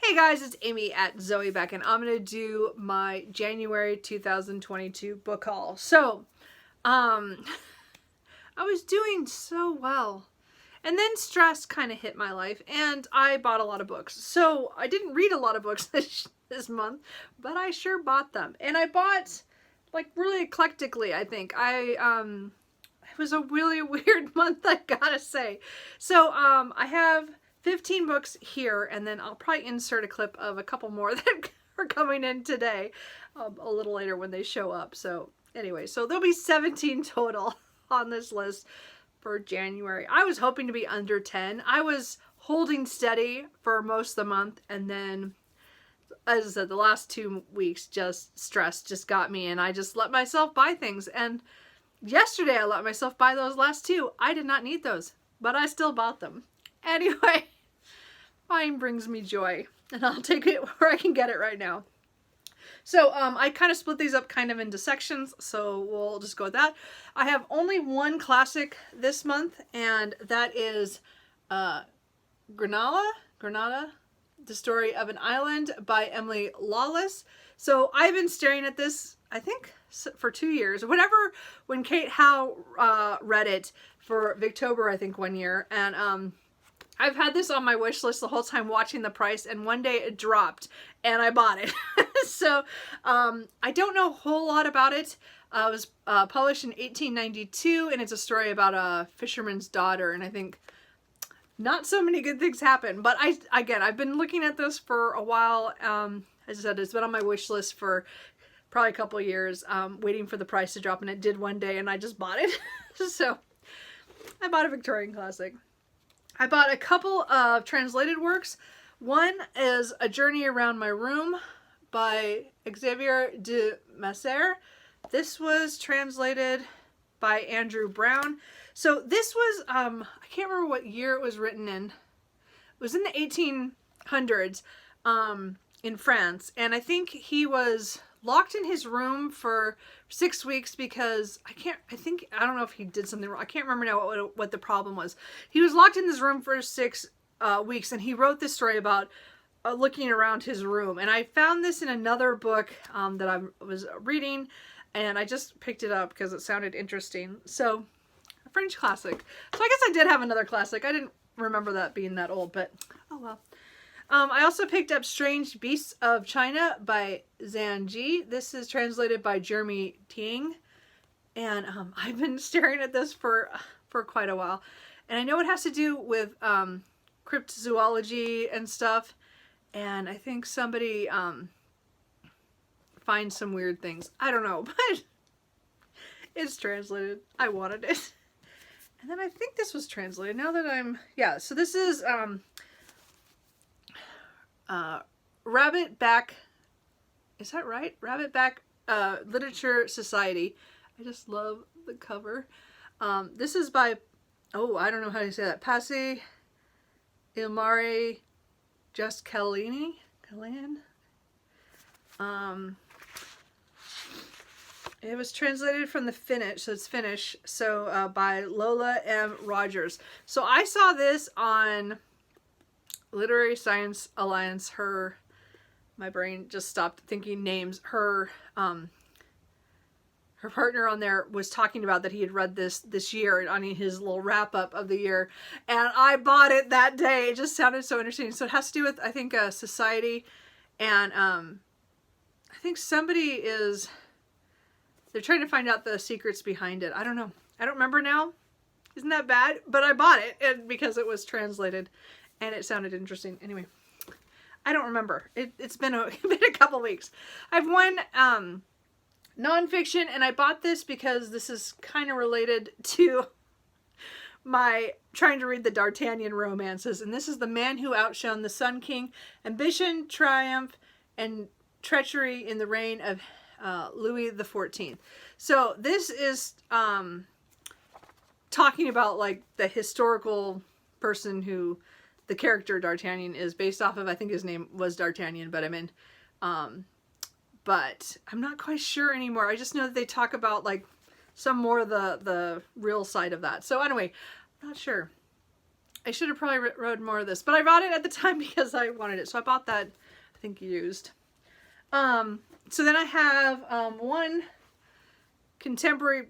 Hey guys, it's Amy at Zoe Beck, and I'm going to do my January 2022 book haul. So, I was doing so well, and then stress kind of hit my life, and I bought a lot of books. So, I didn't read a lot of books this month, but I sure bought them. And I bought, like, really eclectically, I think. It was a really weird month, I gotta say. So, I have 15 books here, and then I'll probably insert a clip of a couple more that are coming in today, a little later when they show up. So anyway, so there'll be 17 total on this list for January. I was hoping to be under 10. I was holding steady for most of the month, and then, as I said, the last 2 weeks, just stress just got me, and I just let myself buy things. And yesterday I let myself buy those last two. I did not need those, but I still bought them. Anyway, buying brings me joy, and I'll take it where I can get it right now. So I kind of split these up kind of into sections, so we'll just go with that. I have only one classic this month, and that is Granada, The Story of an Island by Emily Lawless. So I've been staring at this, I think, for 2 years, whatever, when Kate Howe read it for Victober, I think, one year, and I've had this on my wish list the whole time, watching the price, and one day it dropped and I bought it. So I don't know a whole lot about it. It was published in 1892, and it's a story about a fisherman's daughter, and I think not so many good things happen. But I've been looking at this for a while. As I said, it's been on my wish list for probably a couple years, waiting for the price to drop, and it did one day, and I just bought it. So I bought a Victorian classic. I bought a couple of translated works. One is A Journey Around My Room by Xavier de Masseur. This was translated by Andrew Brown. So this was, I can't remember what year it was written in. It was in the 1800s in France. And I think he was locked in his room for 6 weeks because I don't know if he did something wrong. I can't remember now what the problem was. He was locked in this room for 6 weeks, and he wrote this story about looking around his room. And I found this in another book that I was reading, and I just picked it up because it sounded interesting. So, a French classic. So I guess I did have another classic. I didn't remember that being that old, but oh well. I also picked up Strange Beasts of China by Zhan Ji. This is translated by Jeremy Ting. And I've been staring at this for quite a while. And I know it has to do with cryptozoology and stuff. And I think somebody finds some weird things. I don't know, but it's translated. I wanted it. And then I think this was translated. Now that yeah, so this is Rabbitback, is that right? Rabbitback Literature Society. I just love the cover. This is by, I don't know how to say that, Passe Ilmare Just Callan. It was translated from the Finnish, so it's Finnish, so by Lola M. Rogers. So I saw this on Literary Science Alliance. My brain just stopped thinking names. Her partner on there was talking about that he had read this year on his little wrap up of the year, and I bought it that day. It just sounded so interesting. So it has to do with, I think, a society, and I think they're trying to find out the secrets behind it. I don't know. I don't remember now. Isn't that bad? But I bought it because it was translated. And it sounded interesting. Anyway, I don't remember. It's been a couple weeks. I have one nonfiction, and I bought this because this is kind of related to my trying to read the D'Artagnan romances. And this is The Man Who Outshone the Sun King, Ambition, Triumph, and Treachery in the Reign of Louis XIV. So this is talking about, like, the historical person who the character D'Artagnan is based off of. I think his name was D'Artagnan, but but I'm not quite sure anymore. I just know that they talk about, like, some more of the real side of that. So anyway, I'm not sure. I should have probably read more of this, but I bought it at the time because I wanted it. So I bought that, I think, used. So then I have one contemporary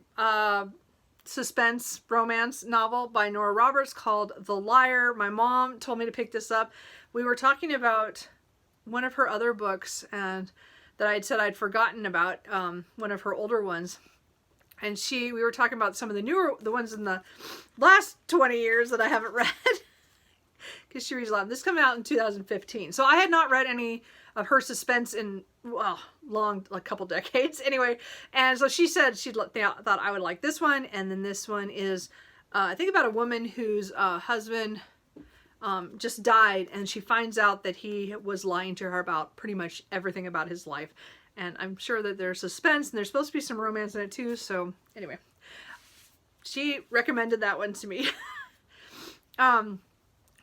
suspense romance novel by Nora Roberts called The Liar. My mom told me to pick this up. We were talking about one of her other books and that I'd said I'd forgotten about, one of her older ones. And we were talking about some of the ones in the last 20 years that I haven't read. Because she reads a lot. This came out in 2015. So I had not read any of her suspense in, well, a couple decades. Anyway, and so she said she thought I would like this one. And then this one is, I think, about a woman whose husband just died. And she finds out that he was lying to her about pretty much everything about his life. And I'm sure that there's suspense and there's supposed to be some romance in it too. So anyway, she recommended that one to me.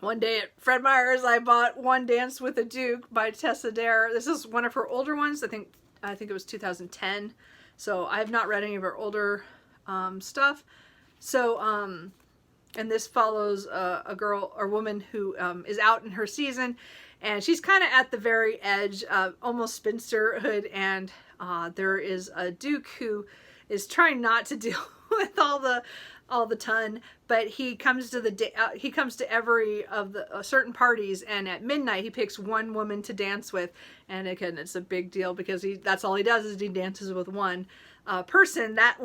One day at Fred Meyer's, I bought One Dance with a Duke by Tessa Dare. This is one of her older ones. I think it was 2010. So I have not read any of her older stuff. So, and this follows a girl or woman who is out in her season. And she's kind of at the very edge of almost spinsterhood, and there is a duke who is trying not to deal with all the ton, but he comes to every of the certain parties, and at midnight he picks one woman to dance with, and again it's a big deal because that's all he does is he dances with one person that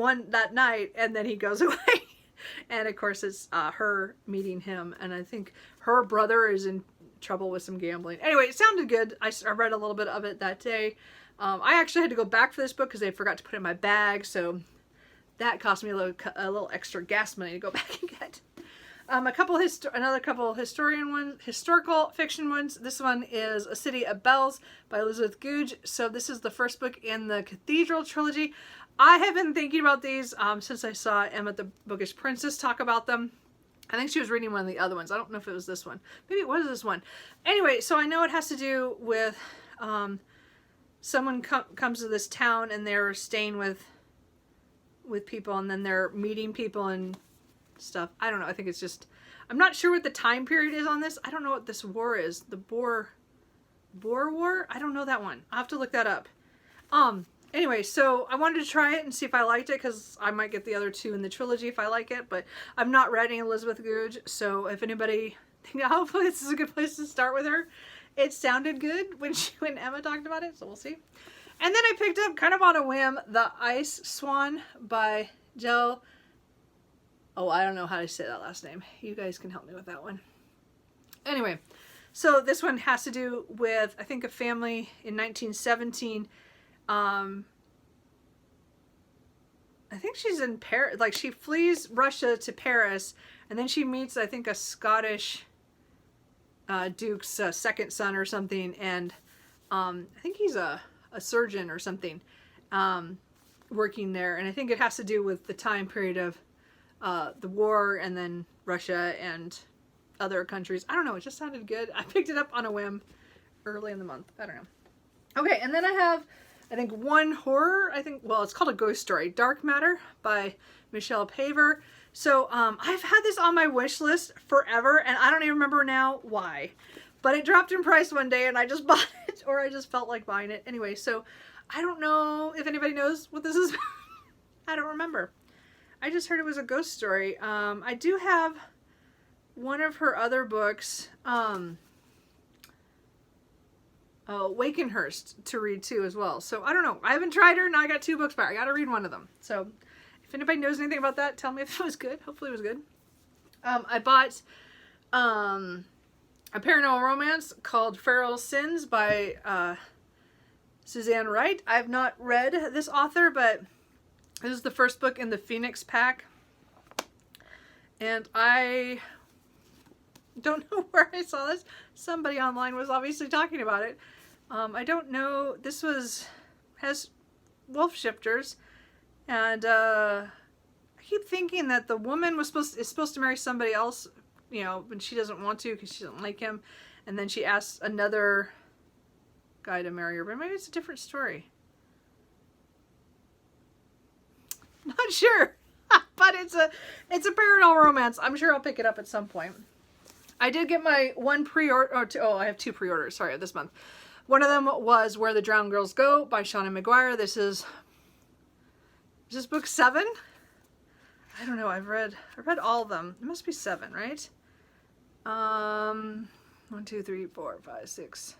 night, and then he goes away. And of course it's her meeting him, and I think her brother is in trouble with some gambling. Anyway, it sounded good. I read a little bit of it that day. I actually had to go back for this book because they forgot to put it in my bag, so that cost me a little extra gas money to go back and get. Another couple historical fiction ones. This one is A City of Bells by Elizabeth Goudge. So this is the first book in the Cathedral trilogy. I have been thinking about these since I saw Emma the Bookish Princess talk about them. I think she was reading one of the other ones. I don't know if it was this one. Maybe it was this one. Anyway, so I know it has to do with someone comes to this town and they're staying with people, and then they're meeting people and stuff. I don't know. I think it's just, I'm not sure what the time period is on this. I don't know what this war is. The Boer War? I don't know that one. I'll have to look that up. Anyway, so I wanted to try it and see if I liked it, because I might get the other two in the trilogy if I like it, but I'm not reading Elizabeth Goudge, so if anybody, hopefully this is a good place to start with her. It sounded good when Emma talked about it, so we'll see. And then I picked up, kind of on a whim, The Ice Swan by Jade. Oh, I don't know how to say that last name. You guys can help me with that one. Anyway, so this one has to do with, I think, a family in 1917. I think she's in Paris, like she flees Russia to Paris, and then she meets, I think, a Scottish duke's second son or something, and I think he's a surgeon or something working there, and I think it has to do with the time period of the war, and then Russia and other countries. I don't know, it just sounded good. I picked it up on a whim early in the month. I don't know. Okay, and then I have, I think, one horror. Well, it's called A Ghost Story, Dark Matter by Michelle Paver. So I've had this on my wish list forever, and I don't even remember now why. But it dropped in price one day, and I just bought it, or I just felt like buying it. Anyway, so I don't know if anybody knows what this is. I don't remember. I just heard it was a ghost story. I do have one of her other books, Wakenhurst, to read too as well. So I don't know. I haven't tried her. Now I got two books back. I got to read one of them. So if anybody knows anything about that, tell me if it was good. Hopefully it was good. I bought a paranormal romance called Feral Sins by Suzanne Wright. I've not read this author, but this is the first book in the Phoenix pack. And I don't know where I saw this. Somebody online was obviously talking about it. I don't know. This has wolf shifters, and I keep thinking that the woman is supposed to marry somebody else, you know, when she doesn't want to because she doesn't like him, and then she asks another guy to marry her. But maybe it's a different story. Not sure, but it's a paranormal romance. I'm sure I'll pick it up at some point. I did get my one pre-order, I have two pre-orders, sorry, this month. One of them was Where the Drowned Girls Go by Shauna McGuire. This is this book 7? I don't know, I've read all of them. It must be 7, right? 1, 2, 3, 4, 5, 6.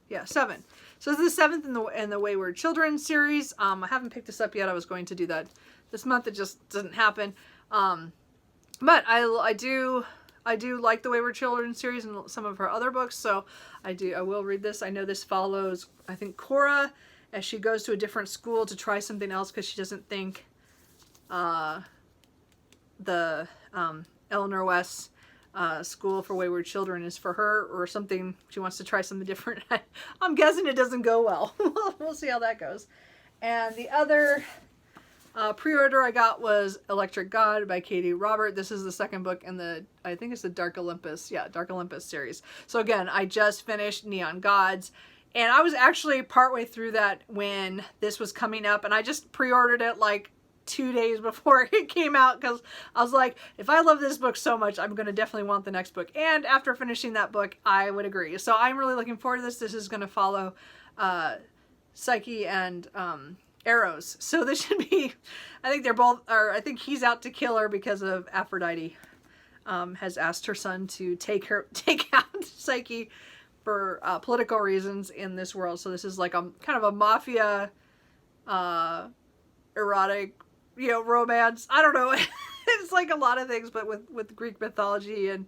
Yeah, 7. So this is the 7th in the Wayward Children series. I haven't picked this up yet. I was going to do that this month. It just doesn't happen. But I do like the Wayward Children series and some of her other books, so I will read this. I know this follows, I think, Cora as she goes to a different school to try something else because she doesn't think the Eleanor West school for wayward children is for her, or something. She wants to try something different. I'm guessing it doesn't go well. We'll see how that goes. And the other pre-order I got was Electric God by Katie Robert. This is the second book in the, I think it's the Dark Olympus. Yeah, Dark Olympus series. So again, I just finished Neon Gods. And I was actually partway through that when this was coming up. And I just pre-ordered it like 2 days before it came out because I was like, if I love this book so much, I'm going to definitely want the next book. And after finishing that book, I would agree. So I'm really looking forward to this. This is going to follow Psyche and Eros. So this should be, I think they're both, or I think he's out to kill her because of Aphrodite has asked her son to take out Psyche for political reasons in this world. So this is like a kind of a mafia erotic, romance. I don't know. It's like a lot of things, but with Greek mythology, and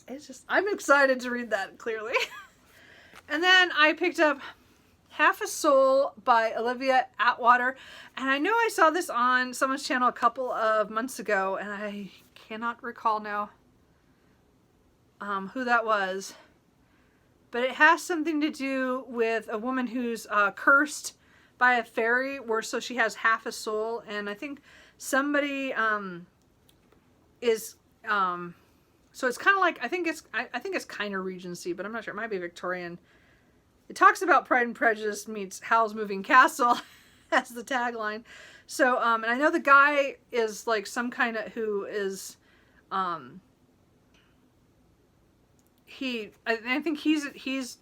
it's just, I'm excited to read that, clearly. And then I picked up Half a Soul by Olivia Atwater, and I know I saw this on someone's channel a couple of months ago, and I cannot recall now who that was, but it has something to do with a woman who's cursed by a fairy, so she has half a soul, and I think somebody is so it's kind of like, I think it's kind of Regency, but I'm not sure. It might be Victorian. It talks about Pride and Prejudice meets Howl's Moving Castle as the tagline. So and I know the guy is like some kind of who is I think he's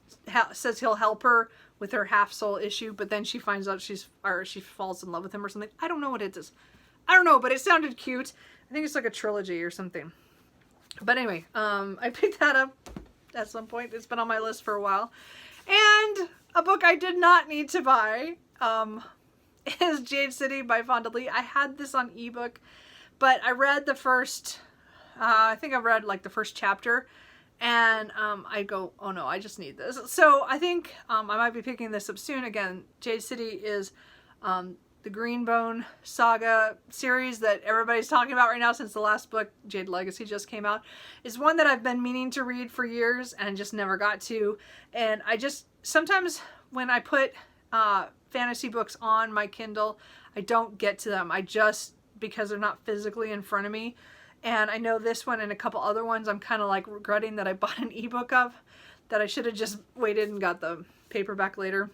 says he'll help her with her half soul issue, but then she finds out she falls in love with him or something. I don't know what it is. I don't know, but it sounded cute. I think it's like a trilogy or something. But anyway, I picked that up at some point. It's been on my list for a while. And a book I did not need to buy is Jade City by Fonda Lee. I had this on ebook, but I read the first, I think I read like the first chapter, and I go, oh no, I just need this. So I think I might be picking this up soon. Again, Jade City is the Greenbone Saga series that everybody's talking about right now since the last book, Jade Legacy, just came out. It's one that I've been meaning to read for years and just never got to. And I just, sometimes when I put fantasy books on my Kindle, I don't get to them. Because they're not physically in front of me. And I know this one and a couple other ones I'm kind of like regretting that I bought an ebook of, that I should have just waited and got the paperback later.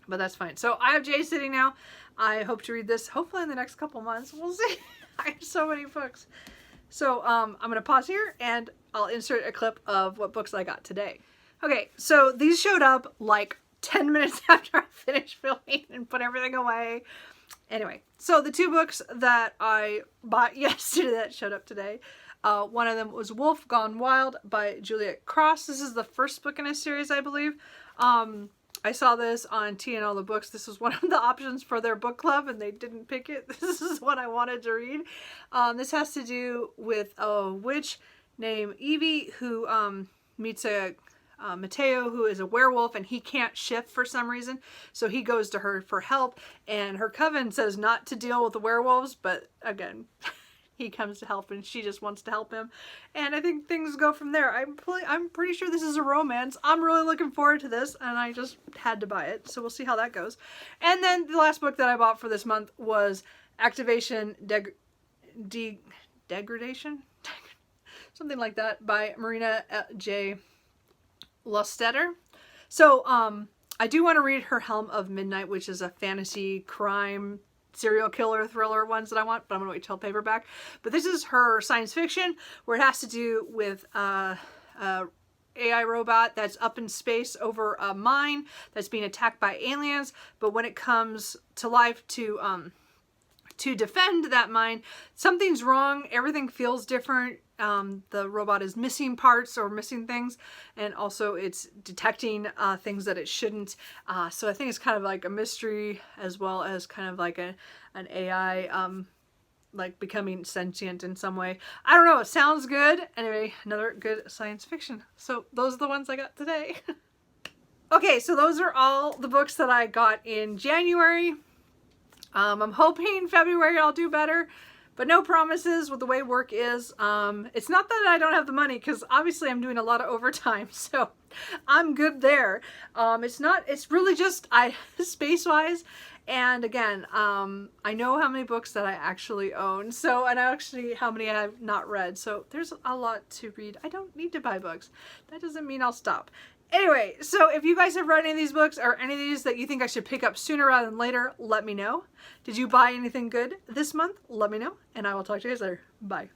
But that's fine. So I have Jade City now. I hope to read this hopefully in the next couple months. We'll see. I have so many books. So I'm going to pause here and I'll insert a clip of what books I got today. Okay, so these showed up like 10 minutes after I finished filming and put everything away. Anyway, so the two books that I bought yesterday that showed up today, one of them was Wolf Gone Wild by Juliet Cross. This is the first book in a series, I believe. I saw this on Tea and All the Books. This was one of the options for their book club and they didn't pick it. This is what I wanted to read. This has to do with a witch named Evie who meets a Mateo, who is a werewolf, and he can't shift for some reason, so he goes to her for help, and her coven says not to deal with the werewolves, but again, he comes to help and she just wants to help him, and I think things go from there. I'm pretty sure this is a romance. I'm really looking forward to this, and I just had to buy it, so we'll see how that goes. And then the last book that I bought for this month was Activation Degradation? Something like that, by Marina J. Lostetter. So I do want to read her Helm of Midnight, which is a fantasy crime serial killer thriller ones that I want, but I'm gonna wait till paperback. But this is her science fiction where it has to do with AI robot that's up in space over a mine that's being attacked by aliens, but when it comes to life to defend that mine, something's wrong. Everything feels different. The robot is missing parts or missing things, and also it's detecting things that it shouldn't. So I think it's kind of like a mystery as well as kind of like an AI like becoming sentient in some way. I don't know, it sounds good. Anyway, another good science fiction. So those are the ones I got today. Okay, so those are all the books that I got in January. I'm hoping February I'll do better, but no promises with the way work is. It's not that I don't have the money, because obviously I'm doing a lot of overtime, so I'm good there. It's really just space-wise. And again, I know how many books that I actually own, and actually how many I have not read. So there's a lot to read. I don't need to buy books. That doesn't mean I'll stop. Anyway, so if you guys have read any of these books or any of these that you think I should pick up sooner rather than later, let me know. Did you buy anything good this month? Let me know, and I will talk to you guys later. Bye.